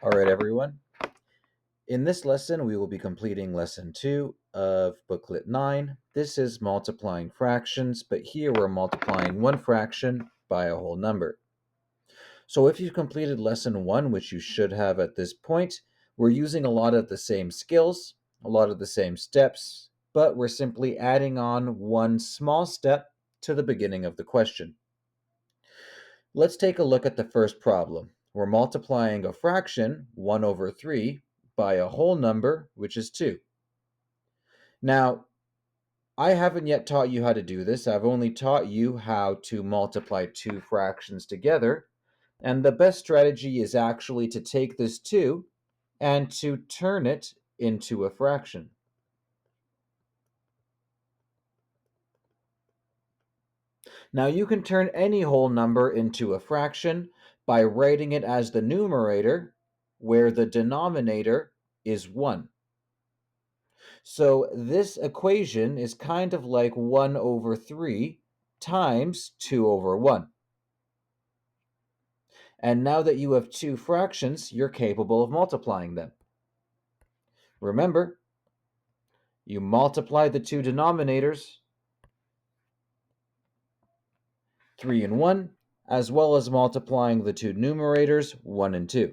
All right, everyone. In this lesson, we will be completing lesson 2 of booklet 9. This is multiplying fractions, but here we're multiplying one fraction by a whole number. So if you've completed lesson 1, which you should have at this point, we're using a lot of the same skills, a lot of the same steps, but we're simply adding on one small step to the beginning of the question. Let's take a look at the first problem. We're multiplying a fraction, 1 over 3, by a whole number, which is 2. Now, I haven't yet taught you how to do this. I've only taught you how to multiply two fractions together. And the best strategy is actually to take this 2 and to turn it into a fraction. Now, you can turn any whole number into a fraction by writing it as the numerator, where the denominator is 1. So this equation is kind of like 1 over 3 times 2 over 1. And now that you have two fractions, you're capable of multiplying them. Remember, you multiply the two denominators, 3 and 1, as well as multiplying the two numerators, 1 and 2.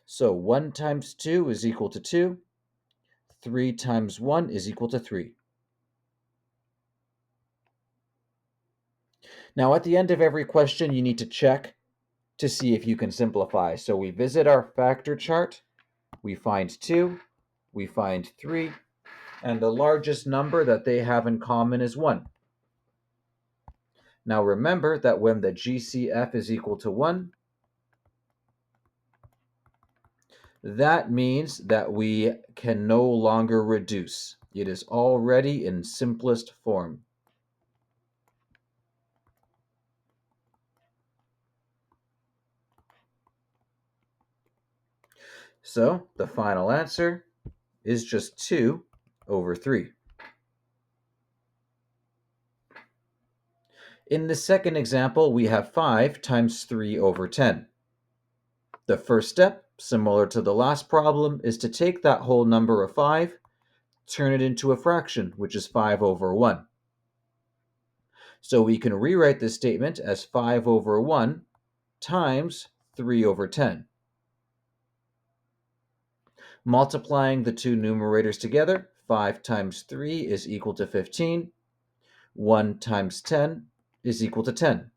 So 1 times 2 is equal to 2. 3 times 1 is equal to 3. Now, at the end of every question, you need to check to see if you can simplify. So we visit our factor chart, we find 2, we find 3, and the largest number that they have in common is 1. Now remember that when the GCF is equal to 1, that means that we can no longer reduce. It is already in simplest form. So the final answer is just 2 over 3. In the second example, we have 5 times 3 over 10. The first step, similar to the last problem, is to take that whole number of 5, turn it into a fraction, which is 5 over 1. So we can rewrite this statement as 5 over 1 times 3 over 10. Multiplying the two numerators together, 5 times 3 is equal to 15. 1 times 10 is equal to 10.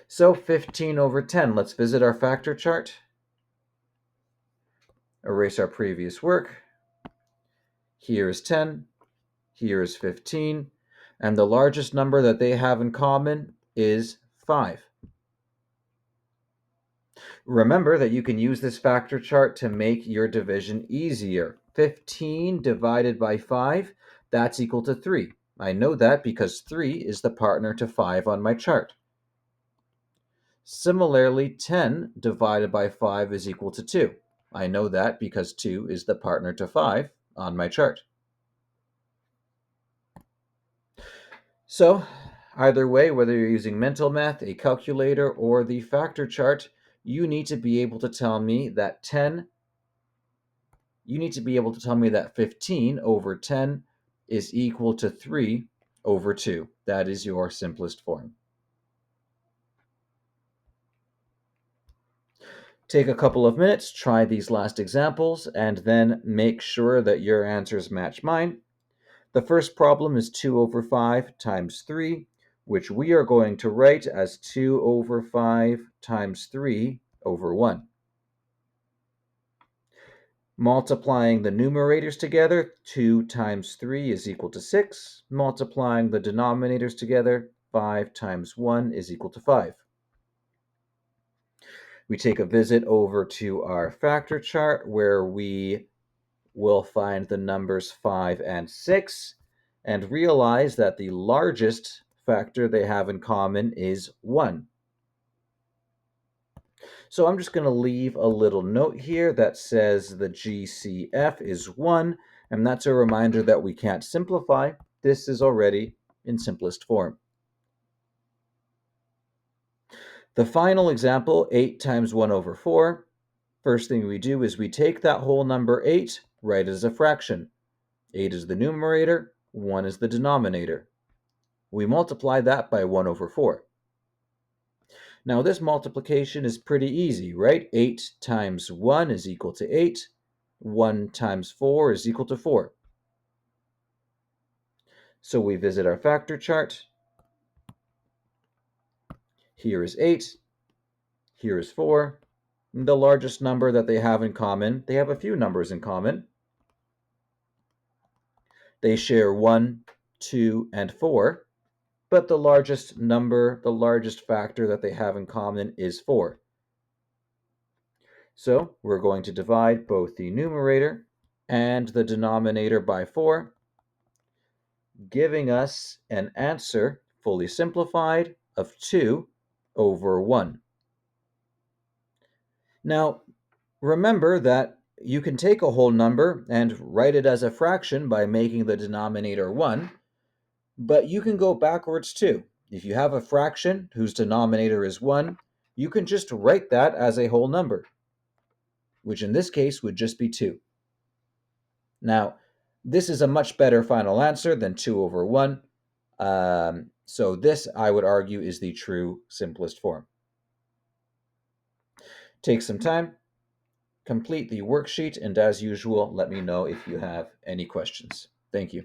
So 15 over 10. Let's visit our factor chart. Erase our previous work. Here is 10. Here is 15. And the largest number that they have in common is 5. Remember that you can use this factor chart to make your division easier. 15 divided by 5, that's equal to 3. I know that because 3 is the partner to 5 on my chart. Similarly, 10 divided by 5 is equal to 2. I know that because 2 is the partner to 5 on my chart. So, either way, whether you're using mental math, a calculator, or the factor chart, you need to be able to tell me that 15 over 10 is equal to 3 over 2. That is your simplest form. Take a couple of minutes, try these last examples, and then make sure that your answers match mine. The first problem is 2 over 5 times 3, which we are going to write as 2 over 5 times 3 over 1. Multiplying the numerators together, 2 times 3 is equal to 6. Multiplying the denominators together, 5 times 1 is equal to 5. We take a visit over to our factor chart where we will find the numbers 5 and 6 and realize that the largest factor they have in common is 1. So I'm just going to leave a little note here that says the GCF is 1, and that's a reminder that we can't simplify. This is already in simplest form. The final example, 8 times 1 over 4. First thing we do is we take that whole number 8, write it as a fraction. 8 is the numerator, 1 is the denominator. We multiply that by 1 over 4. Now this multiplication is pretty easy, right? 8 times 1 is equal to 8. 1 times 4 is equal to 4. So we visit our factor chart. Here is 8. Here is 4. The largest number that they have in common, they have a few numbers in common. They share 1, 2, and 4, but the largest number, the largest factor that they have in common is 4. So we're going to divide both the numerator and the denominator by 4, giving us an answer, fully simplified, of 2 over 1. Now, remember that you can take a whole number and write it as a fraction by making the denominator 1, but you can go backwards too. If you have a fraction whose denominator is 1, you can just write that as a whole number, which in this case would just be 2. Now, this is a much better final answer than 2 over 1. So this, I would argue, is the true simplest form. Take some time, complete the worksheet, and as usual, let me know if you have any questions. Thank you.